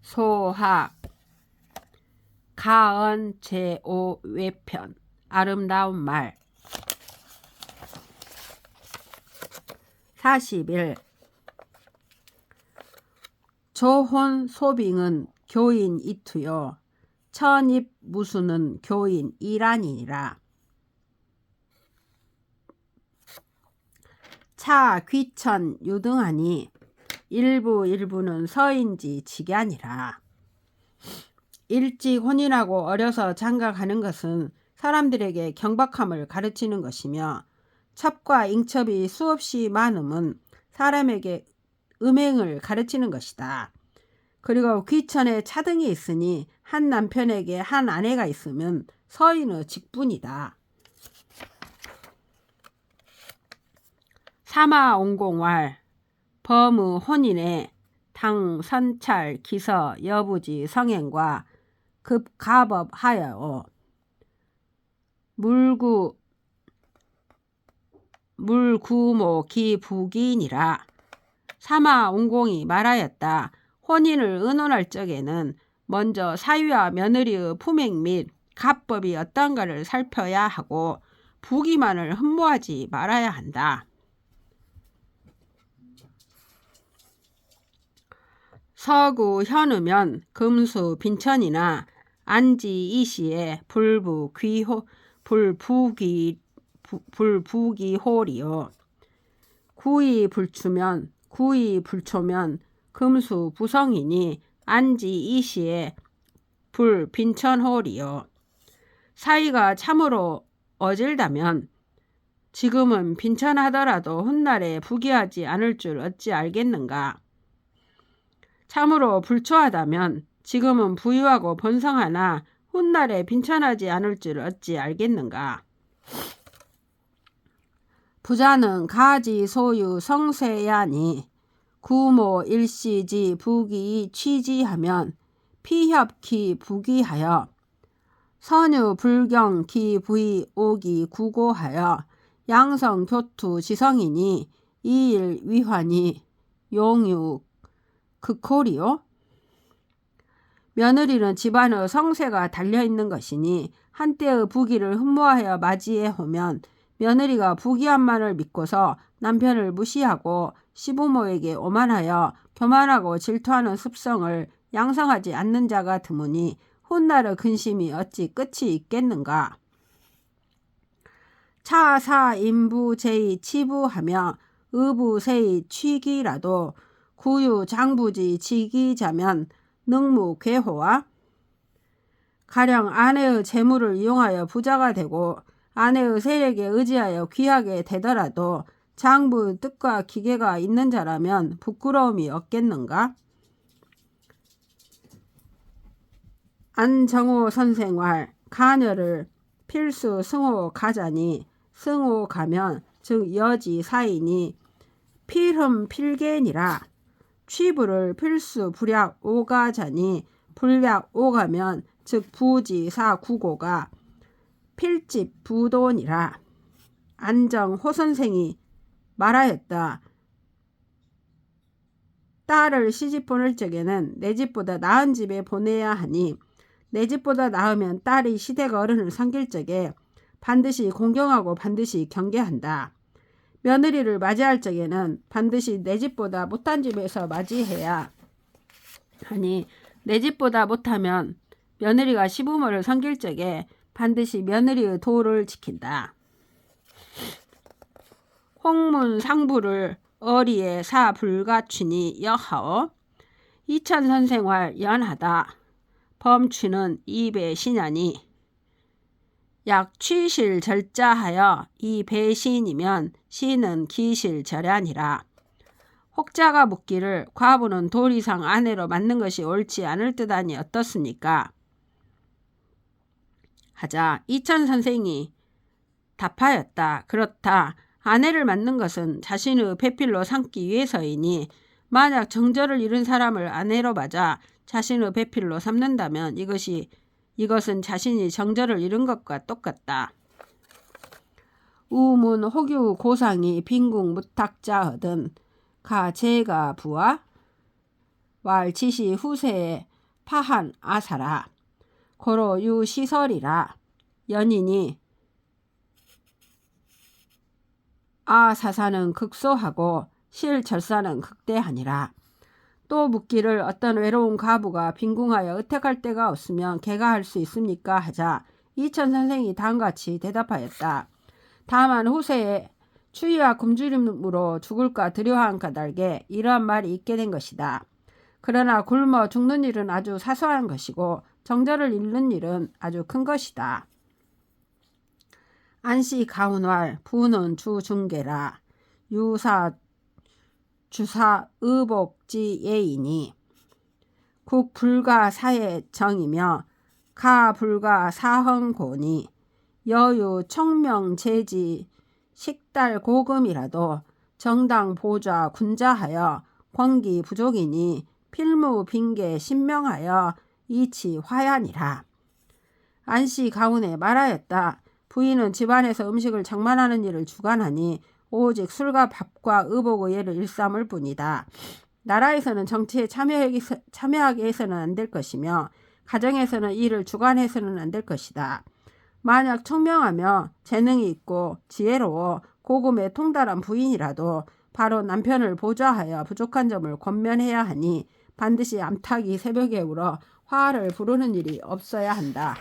소학 가언 제5외편 아름다운 말 41. 조혼 소빙은 교인 이투요 천입 무수는 교인 이란이니라. 차 귀천 유등하니 일부는 서인지 직야니라. 일찍 혼인하고 어려서 장가가는 것은 사람들에게 경박함을 가르치는 것이며, 첩과 잉첩이 수없이 많음은 사람에게 음행을 가르치는 것이다. 그리고 귀천에 차등이 있으니 한 남편에게 한 아내가 있으면 서인의 직분이다. 사마옹공왈 범의 혼인에 당 선찰 기서 여부지 성행과 급가법하여 물구모 기부기니라. 사마옹공이 말하였다. 혼인을 의논할 적에는 먼저 사위와 며느리의 품행 및 가법이 어떤가를 살펴야 하고 부기만을 흠모하지 말아야 한다. 서구 현우면 금수 빈천이나 안지 이시에 불부기홀이요. 구이 불추면 구이 불초면 금수 부성이니 안지 이시에 불빈천홀이요. 사이가 참으로 어질다면 지금은 빈천하더라도 훗날에 부기하지 않을 줄 어찌 알겠는가. 참으로 불초하다면 지금은 부유하고 번성하나 훗날에 빈천하지 않을 줄 어찌 알겠는가. 부자는 가지 소유 성세야니 구모 일시지 부기 취지하면 피협기 부기하여 선유 불경 기 부이 오기 구고하여 양성 교투 지성이니 이일 위환이 용유 극홀이요. 며느리는 집안의 성세가 달려있는 것이니 한때의 부기를 흠모하여 맞이해 오면 며느리가 부귀한만을 믿고서 남편을 무시하고 시부모에게 오만하여 교만하고 질투하는 습성을 양성하지 않는 자가 드무니 훗날의 근심이 어찌 끝이 있겠는가. 차사인부제의 치부하며 의부세의 취기라도 구유 장부지 지기자면 능무괴호와 가령 아내의 재물을 이용하여 부자가 되고 아내의 세력에 의지하여 귀하게 되더라도 장부의 뜻과 기계가 있는 자라면 부끄러움이 없겠는가? 안정호 선생활 가녀를 필수 승호 가자니 승호 가면 즉 여지 사이니 필흠 필계니라. 취부를 필수 불약 오가자니 불약 오가면 즉 부지 사구고가 필집 부돈이라. 안정 호선생이 말하였다. 딸을 시집 보낼 적에는 내 집보다 나은 집에 보내야 하니 내 집보다 나으면 딸이 시댁 어른을 섬길 적에 반드시 공경하고 반드시 경계한다. 며느리를 맞이할 적에는 반드시 내 집보다 못한 집에서 맞이해야 하니 내 집보다 못하면 며느리가 시부모를 섬길 적에 반드시 며느리의 도를 지킨다. 홍문상부를 어리에 사불가취니 여하오 이천선생활 연하다. 범취는 입에 시냐니 약 취실 절자하여 이 배신이면 시는 기실 절야니라. 혹자가 묻기를 과부는 돌 이상 아내로 맞는 것이 옳지 않을 듯하니 어떻습니까? 하자 이천 선생이 답하였다. 그렇다. 아내를 맞는 것은 자신의 배필로 삼기 위해서이니 만약 정절을 잃은 사람을 아내로 맞아 자신의 배필로 삼는다면 이것은 자신이 정절을 잃은 것과 똑같다. 우문 혹유 고상이 빈궁 무탁자허든 가 제가 부와 왈 지시 후세에 파한 아사라. 고로 유시설이라. 연인이 아사사는 극소하고 실절사는 극대하니라. 또 묻기를 어떤 외로운 가부가 빈궁하여 의택할 데가 없으면 개가 할 수 있습니까? 하자 이천 선생이 다음같이 대답하였다. 다만 후세에 추위와 굶주림으로 죽을까 두려워한 까닭에 이러한 말이 있게 된 것이다. 그러나 굶어 죽는 일은 아주 사소한 것이고 정절을 잃는 일은 아주 큰 것이다. 안시 가운활 부는 주중계라. 유사 주사 의복지 예이니. 국 불가 사의 정이며 가 불가 사흥고니. 여유 청명 제지 식달 고금이라도 정당 보좌 군자하여 권기 부족이니 필무 빈계 신명하여 이치 화야니라. 안씨 가운에 말하였다. 부인은 집안에서 음식을 장만하는 일을 주관하니 오직 술과 밥과 의복의 예를 일삼을 뿐이다. 나라에서는 정치에 참여하게 해서는 안 될 것이며 가정에서는 이를 주관해서는 안 될 것이다. 만약 청명하며 재능이 있고 지혜로워 고금에 통달한 부인이라도 바로 남편을 보좌하여 부족한 점을 권면해야 하니 반드시 암탉이 새벽에 울어 화를 부르는 일이 없어야 한다.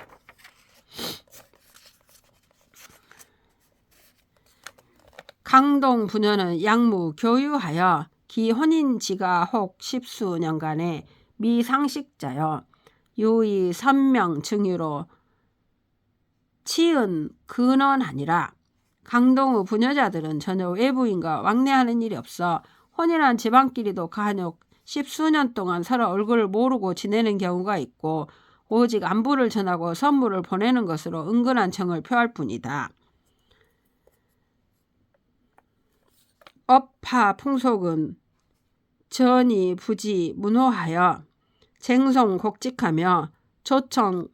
강동 부녀는 양무 교유하여 기 혼인지가 혹 십수년간의 미상식자여 유의 선명 증유로 치은 근원하니라. 강동의 부녀자들은 전혀 외부인과 왕래하는 일이 없어 혼인한 집안끼리도 간혹 십수년 동안 서로 얼굴을 모르고 지내는 경우가 있고 오직 안부를 전하고 선물을 보내는 것으로 은근한 정을 표할 뿐이다. 업파 풍속은 전이 부지 문호하여 쟁송 곡직하며 조청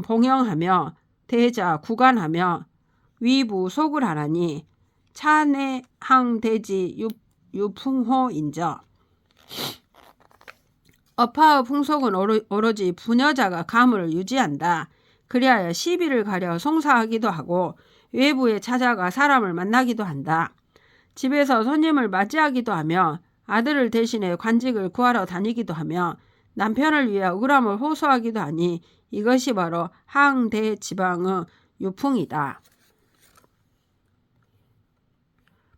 봉영하며 대자 구간하며 위부 속을 하라니 차내항대지 유풍호인저. 업파의 풍속은 오로지 부녀자가 가문을 유지한다. 그리하여 시비를 가려 송사하기도 하고 외부에 찾아가 사람을 만나기도 한다. 집에서 손님을 맞이하기도 하며 아들을 대신해 관직을 구하러 다니기도 하며 남편을 위해 억울함을 호소하기도 하니 이것이 바로 항대 지방의 유풍이다.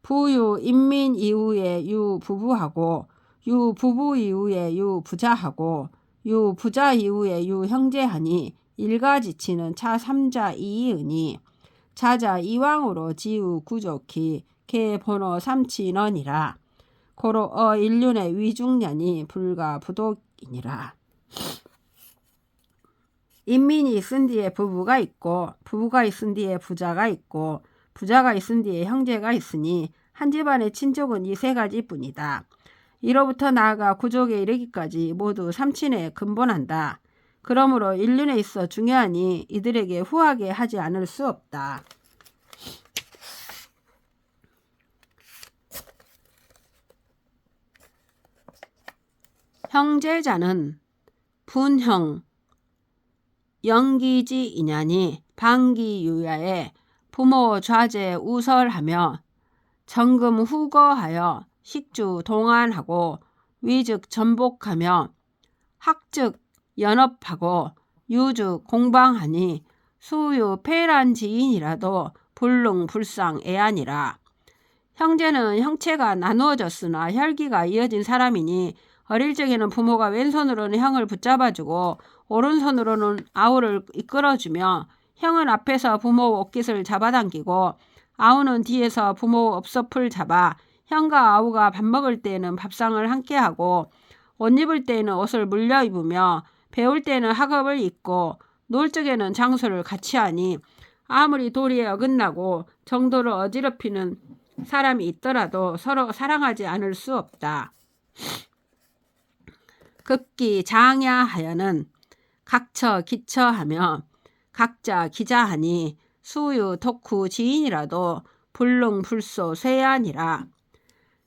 부유 인민 이후에 유부부하고 유부부 이후에 유부자하고 유부자 이후에 유형제하니 일가지치는 차삼자 이이으니 자자 이왕으로 지우 구족히 개번호 삼치넌이라. 고로 인륜의 위중년이 불가 부독이니라. 인민이 있은 뒤에 부부가 있고 부부가 있은 뒤에 부자가 있고 부자가 있은 뒤에 형제가 있으니 한 집안의 친족은 이 세 가지뿐이다. 이로부터 나아가 구족에 이르기까지 모두 삼친에 근본한다. 그러므로 인륜에 있어 중요하니 이들에게 후하게 하지 않을 수 없다. 형제자는 분형 영기지이냐니 방기유야에 부모 좌제 우설하며 정금 후거하여 식주 동안하고 위즉 전복하며 학즉 연업하고 유즉 공방하니 수유 폐란 지인이라도 불능불상 애아니라. 형제는 형체가 나누어졌으나 혈기가 이어진 사람이니 어릴 적에는 부모가 왼손으로는 형을 붙잡아주고 오른손으로는 아우를 이끌어주며 형은 앞에서 부모 옷깃을 잡아당기고 아우는 뒤에서 부모 엎서풀 잡아 형과 아우가 밥 먹을 때에는 밥상을 함께하고 옷 입을 때에는 옷을 물려 입으며 배울 때에는 학업을 입고 놀 적에는 장소를 같이 하니 아무리 도리에 어긋나고 정도를 어지럽히는 사람이 있더라도 서로 사랑하지 않을 수 없다. 급기 장야하여는 각처 기처하며 각자 기자하니 수유 덕후 지인이라도 불능불소 쇠아니라.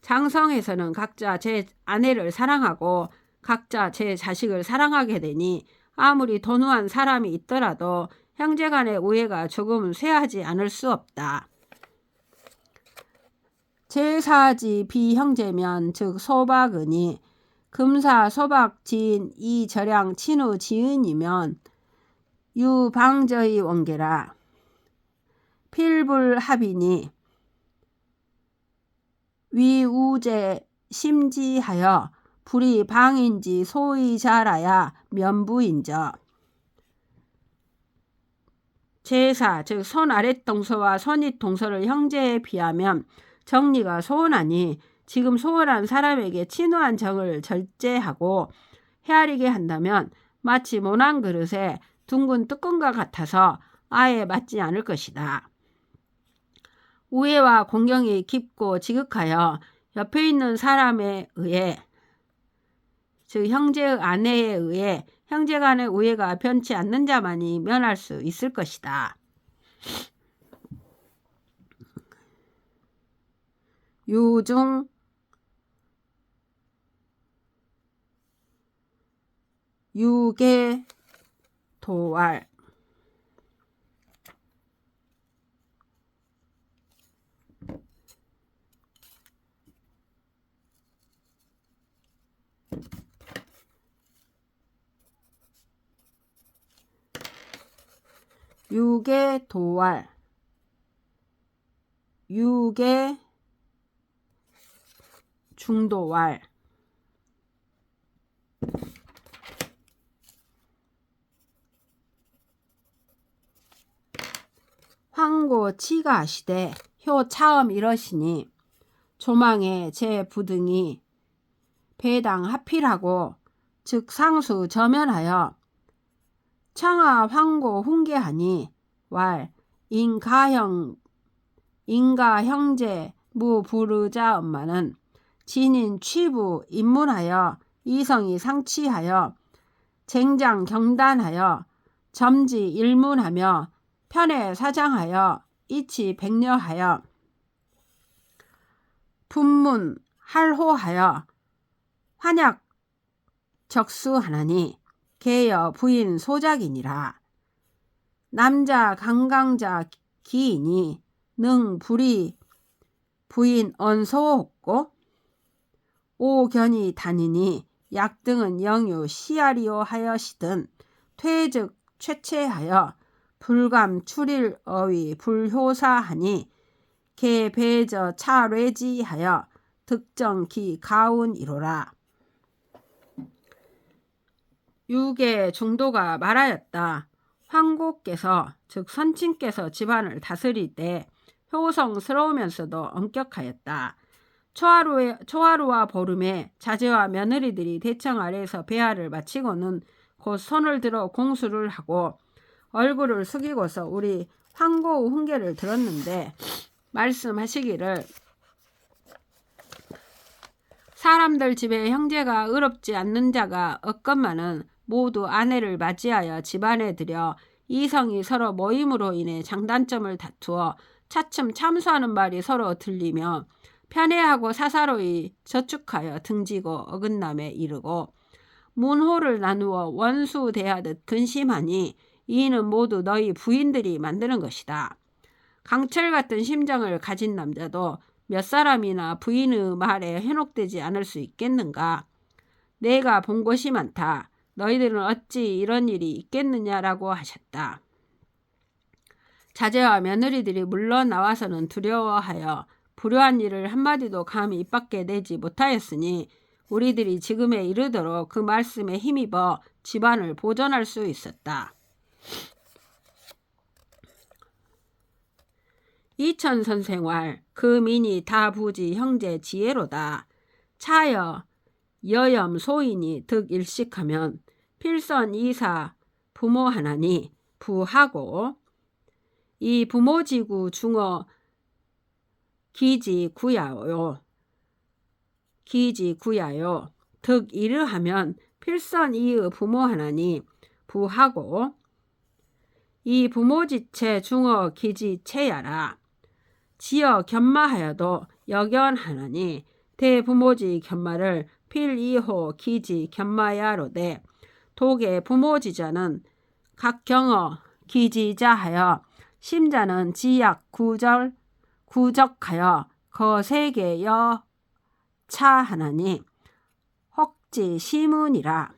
장성에서는 각자 제 아내를 사랑하고 각자 제 자식을 사랑하게 되니 아무리 돈우한 사람이 있더라도 형제간의 우애가 조금은 쇠하지 않을 수 없다. 제4지 비형제면 즉 소박은이 금사 소박 지인 이절양 친후 지은이면 유방저의 원계라. 필불합이니 위우제 심지하여 불이 방인지 소의자라야 면부인저. 제4 즉 손 아랫동서와 손윗동서를 형제에 비하면 정리가 소원하니 지금 소원한 사람에게 친후한 정을 절제하고 헤아리게 한다면 마치 모난 그릇에 둥근 뚜껑과 같아서 아예 맞지 않을 것이다. 우애와 공경이 깊고 지극하여 옆에 있는 사람에 의해 즉 형제의 아내에 의해 형제간의 우애가 변치 않는 자만이 면할 수 있을 것이다. 유중 유계 도왈 유계 도왈 유계 중도왈 황고 치가 시대 효 차음 이러시니 조망에 제 부등이 배당 하필하고 즉 상수 저면하여 청하 황고 훈계하니 왈 인가 형제 무부르자 엄마는 진인 취부 입문하여 이성이 상치하여 쟁장 경단하여 점지 일문하며 편에 사장하여 이치 백려하여 분문 할호하여 환약 적수하나니 계여 부인 소작이니라. 남자 강강자 기이니 능 불이 부인 언소없고 오견이 다니니 약등은 영유 시아리오 하여시든 퇴즉 최체하여 불감 출일 어위 불효사하니 개배저 차례지하여 득정기 가운이로라. 유계 중도가 말하였다. 황고께서 즉 선친께서 집안을 다스릴 때 효성스러우면서도 엄격하였다. 초하루와 보름에 자제와 며느리들이 대청 아래에서 배하를 마치고는 곧 손을 들어 공수를 하고 얼굴을 숙이고서 우리 황고 훈계를 들었는데 말씀하시기를 사람들 집에 형제가 의롭지 않는 자가 없건만은 모두 아내를 맞이하여 집안에 들여 이성이 서로 모임으로 인해 장단점을 다투어 차츰 참수하는 말이 서로 들리며 편애하고 사사로이 저축하여 등지고 어긋남에 이르고 문호를 나누어 원수 대하듯 근심하니 이는 모두 너희 부인들이 만드는 것이다. 강철 같은 심정을 가진 남자도 몇 사람이나 부인의 말에 현혹되지 않을 수 있겠는가? 내가 본 것이 많다. 너희들은 어찌 이런 일이 있겠느냐라고 하셨다. 자제와 며느리들이 물러나와서는 두려워하여 불효한 일을 한마디도 감히 입 밖에 내지 못하였으니 우리들이 지금에 이르도록 그 말씀에 힘입어 집안을 보존할 수 있었다. 이천선생활 그 민이 다 부지 형제 지혜로다. 차여 여염 소인이 득일식하면 필선 이사 부모 하나니 부하고 이 부모지구 중어 기지 구야요 득 이르하면 필선 이의 부모 하나니 부하고 이 부모지체 중어 기지 체야라. 지어 견마하여도 여견하나니 대부모지 견마를 필이호 기지 견마야로되 독의 부모지자는 각경어 기지자하여 심자는 지약 구적하여 거세계 여차하나니 혹지 시문이라.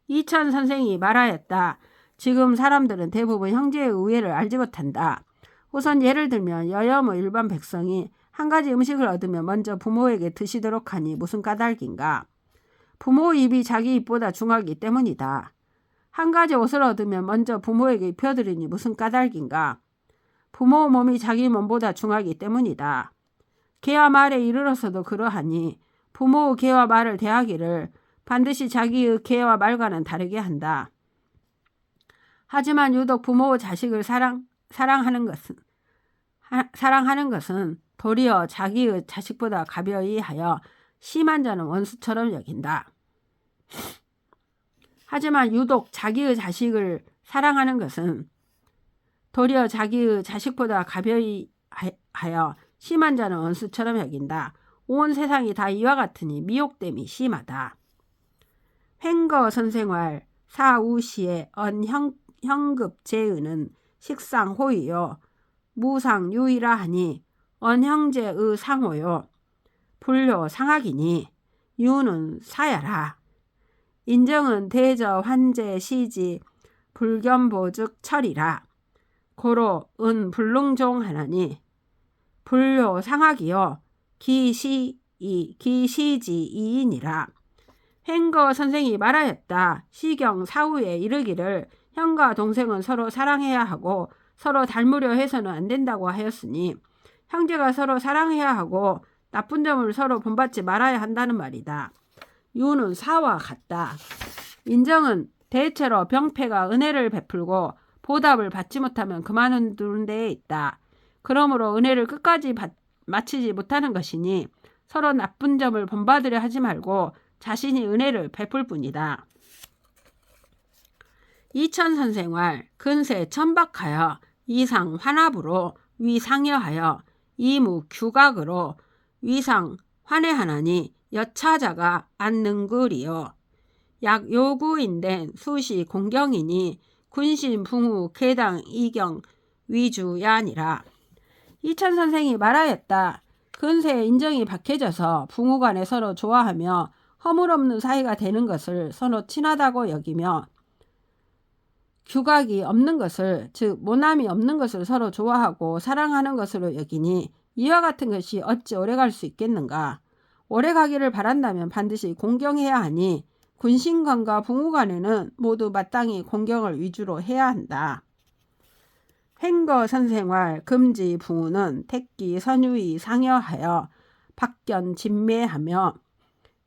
이천 선생이 말하였다. 지금 사람들은 대부분 형제의 우애를 알지 못한다. 우선 예를 들면 여여모 일반 백성이 한 가지 음식을 얻으면 먼저 부모에게 드시도록 하니 무슨 까닭인가. 부모 입이 자기 입보다 중하기 때문이다. 한 가지 옷을 얻으면 먼저 부모에게 입혀드리니 무슨 까닭인가. 부모 몸이 자기 몸보다 중하기 때문이다. 개와 말에 이르러서도 그러하니 부모의 개와 말을 대하기를 반드시 자기의 개와 말과는 다르게 한다. 하지만 유독 부모의 자식을 사랑하는 것은 도리어 자기의 자식보다 가벼이 하여 심한 자는 원수처럼 여긴다. 하지만 유독 자기의 자식을 사랑하는 것은 도리어 자기의 자식보다 가벼이 하여 심한 자는 원수처럼 여긴다. 온 세상이 다 이와 같으니 미혹됨이 심하다. 횡거 선생활 사우시의 언형급 제의는 식상 호의요 무상 유의라 하니 언형제의 상호요 불효 상학이니 유는 사야라. 인정은 대저 환제 시지 불견보즉 철이라. 고로 은 불능종 하나니 불효 상학이요 기시지 이인이라. 횡거 선생이 말하였다. 시경 사후에 이르기를 형과 동생은 서로 사랑해야 하고 서로 닮으려 해서는 안 된다고 하였으니 형제가 서로 사랑해야 하고 나쁜 점을 서로 본받지 말아야 한다는 말이다. 유는 사와 같다. 인정은 대체로 병폐가 은혜를 베풀고 보답을 받지 못하면 그만두는 데에 있다. 그러므로 은혜를 끝까지 마치지 못하는 것이니 서로 나쁜 점을 본받으려 하지 말고 자신이 은혜를 베풀 뿐이다. 이천 선생활 근세 천박하여 이상 환합으로 위상여하여 이무 규각으로 위상 환해하나니 여차자가 안능글이요 약 요구인된 수시 공경이니 군신 붕우 개당 이경 위주야니라. 이천 선생이 말하였다. 근세의 인정이 박해져서 부부간에 서로 좋아하며 허물없는 사이가 되는 것을 서로 친하다고 여기며 규각이 없는 것을 즉 모남이 없는 것을 서로 좋아하고 사랑하는 것으로 여기니 이와 같은 것이 어찌 오래갈 수 있겠는가. 오래가기를 바란다면 반드시 공경해야 하니 군신간과 부부간에는 모두 마땅히 공경을 위주로 해야 한다. 횡거 선생활 금지 부우는 택기 선유의 상여하여 박견 진매하며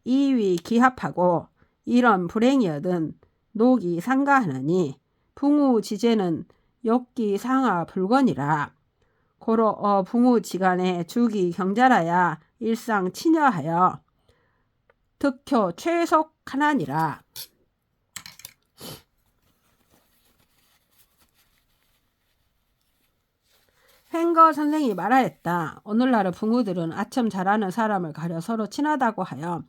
이위 기합하고 이런 불행이여든 녹이 상가하나니 붕우 지제는 욕기 상하 불건이라. 고로 붕우 지간에 주기 경자라야 일상 친여하여 득효 최속하나니라. 횡거 선생이 말하였다. 오늘날의 붕우들은 아첨 잘하는 사람을 가려 서로 친하다고 하여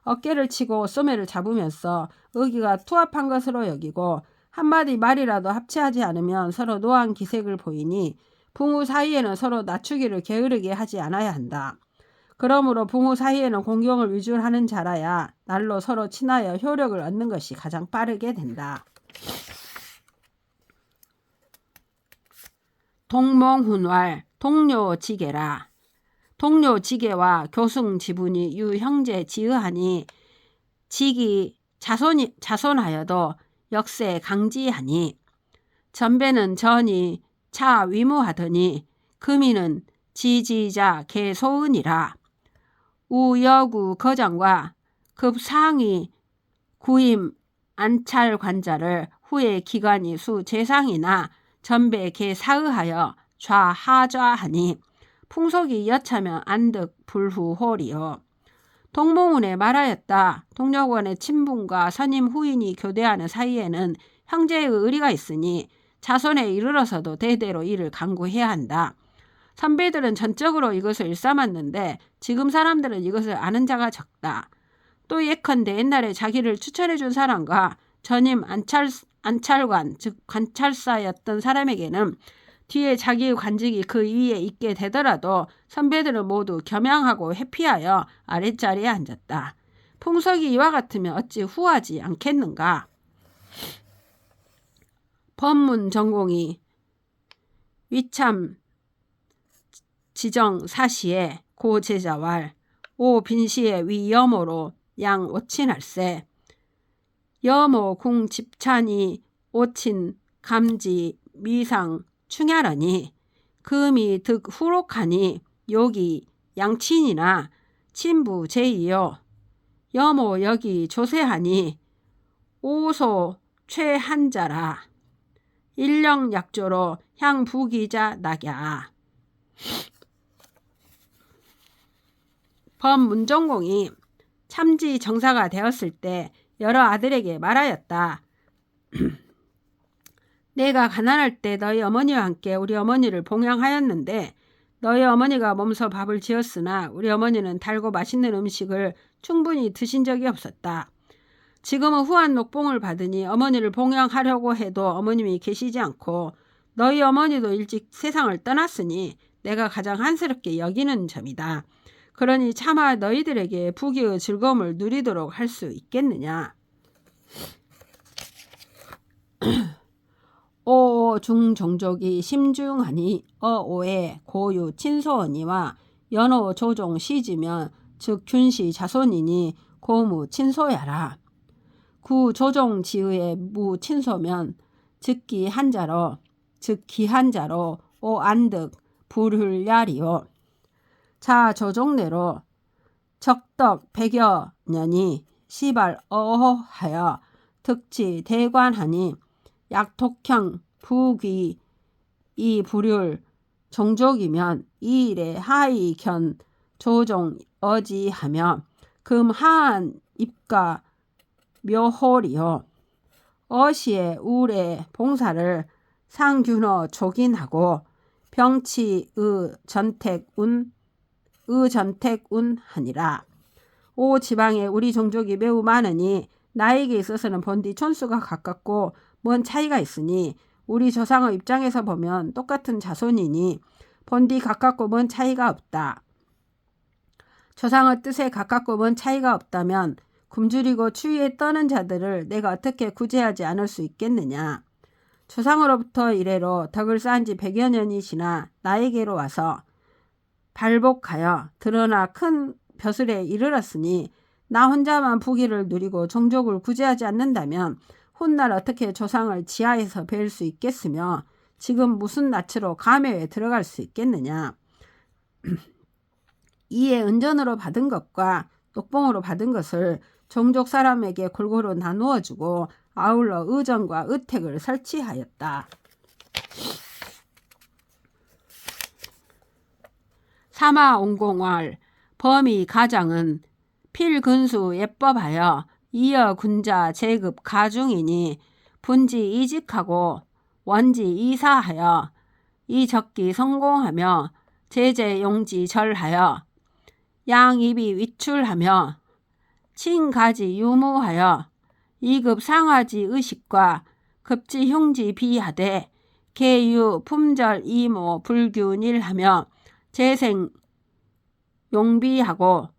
어깨를 치고 소매를 잡으면서 의기가 투합한 것으로 여기고 한마디 말이라도 합치하지 않으면 서로 노한 기색을 보이니 붕우 사이에는 서로 낮추기를 게으르게 하지 않아야 한다. 그러므로 붕우 사이에는 공경을 위주로 하는 자라야 날로 서로 친하여 효력을 얻는 것이 가장 빠르게 된다. 동몽훈활 동료지계라. 동료지계와 교승지분이 유형제 지의하니 직이 자손하여도 역세 강지하니 전배는 전이 차 위무하더니 금이는 지지자 개소은이라. 우여구 거장과 급상위 구임 안찰 관자를 후에 기관이 수 재상이나 전배 개사의하여 좌하좌하니 풍속이 여차면 안득 불후홀이요. 동몽운에 말하였다. 동력원의 친분과 선임 후인이 교대하는 사이에는 형제의 의리가 있으니 자손에 이르러서도 대대로 이를 강구해야 한다. 선배들은 전적으로 이것을 일삼았는데 지금 사람들은 이것을 아는 자가 적다. 또 예컨대 옛날에 자기를 추천해준 사람과 전임 안찰관 즉 관찰사였던 사람에게는 뒤에 자기의 관직이 그 위에 있게 되더라도 선배들은 모두 겸양하고 회피하여 아랫자리에 앉았다. 풍속이 이와 같으면 어찌 후하지 않겠는가. 법문 전공이 위참 지정 사시에 고 제자왈 오 빈시에 위 여모로 양 오친할세 여모 궁 집찬이 오친 감지 미상 충야라니 금이 득 후록하니 여기 양친이나 친부 제이요 여모 여기 조세하니 오소 최한자라 일령약조로 향부기자 낙야. 법문전공이 참지 정사가 되었을 때 여러 아들에게 말하였다. 내가 가난할 때 너희 어머니와 함께 우리 어머니를 봉양하였는데 너희 어머니가 몸소 밥을 지었으나 우리 어머니는 달고 맛있는 음식을 충분히 드신 적이 없었다. 지금은 후한 녹봉을 받으니 어머니를 봉양하려고 해도 어머님이 계시지 않고 너희 어머니도 일찍 세상을 떠났으니 내가 가장 한스럽게 여기는 점이다. 그러니 차마 너희들에게 부귀의 즐거움을 누리도록 할 수 있겠느냐. 오 중종족이 심중하니 어오에 고유 친소언니와 연호 조종 시지면 즉 균시 자손이니 고무 친소야라. 구 조종 지의의 무 친소면 즉기 한자로 즉 기한자로 오 안득 불흘야리요. 자 조종내로 적덕 100여 년이 시발 어허하여 득지 대관하니 약독형 부귀 이 불율 종족이면 이 일에 하이 견 조종 어지하며 금 하한 입가 묘홀이요. 어시의 우의 봉사를 상균어 족인하고 병치의 전택운 하니라. 오 지방에 우리 종족이 매우 많으니 나에게 있어서는 본디 촌수가 가깝고 뭔 차이가 있으니 우리 조상의 입장에서 보면 똑같은 자손이니 본디 가깝고 뭔 차이가 없다. 조상의 뜻에 가깝고 뭔 차이가 없다면 굶주리고 추위에 떠는 자들을 내가 어떻게 구제하지 않을 수 있겠느냐. 조상으로부터 이래로 덕을 쌓은 지 100여 년이 지나 나에게로 와서 발복하여 드러나 큰 벼슬에 이르렀으니 나 혼자만 부귀를 누리고 종족을 구제하지 않는다면 훗날 어떻게 조상을 지하에서 뵐 수 있겠으며 지금 무슨 낯으로 가묘에 들어갈 수 있겠느냐. 이에 은전으로 받은 것과 녹봉으로 받은 것을 종족 사람에게 골고루 나누어 주고 아울러 의정과 의택을 설치하였다. 사마옹공활 범위 가장은 필근수 예법하여 이어 군자 제급 가중이니 분지 이직하고 원지 이사하여 이적기 성공하며 제재 용지 절하여 양입이 위출하며 친가지 유무하여 이급 상하지 의식과 급지 흉지 비하되 계유 품절 이모 불균일하며 재생 용비하고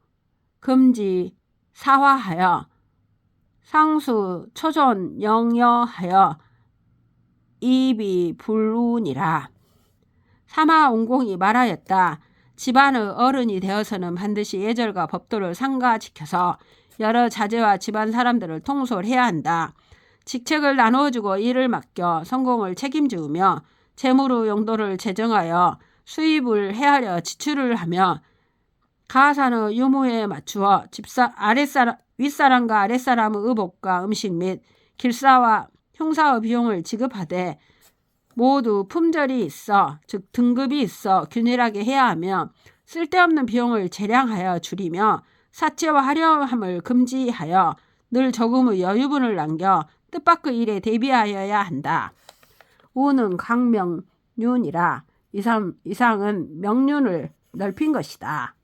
금지 사화하여 상수 초존 영여하여 이비 불운이라. 사마옹공이 말하였다. 집안의 어른이 되어서는 반드시 예절과 법도를 상가지켜서 여러 자제와 집안 사람들을 통솔해야 한다. 직책을 나누어주고 일을 맡겨 성공을 책임지으며 재물의 용도를 제정하여 수입을 헤아려 지출을 하며 가산의 유무에 맞추어 윗사람과 아랫사람의 의복과 음식 및 길사와 형사의 비용을 지급하되 모두 품절이 있어 즉 등급이 있어 균일하게 해야 하며 쓸데없는 비용을 재량하여 줄이며 사치와 화려함을 금지하여 늘 조금의 여유분을 남겨 뜻밖의 일에 대비하여야 한다. 우는 강명륜이라 이상은 명륜을 넓힌 것이다.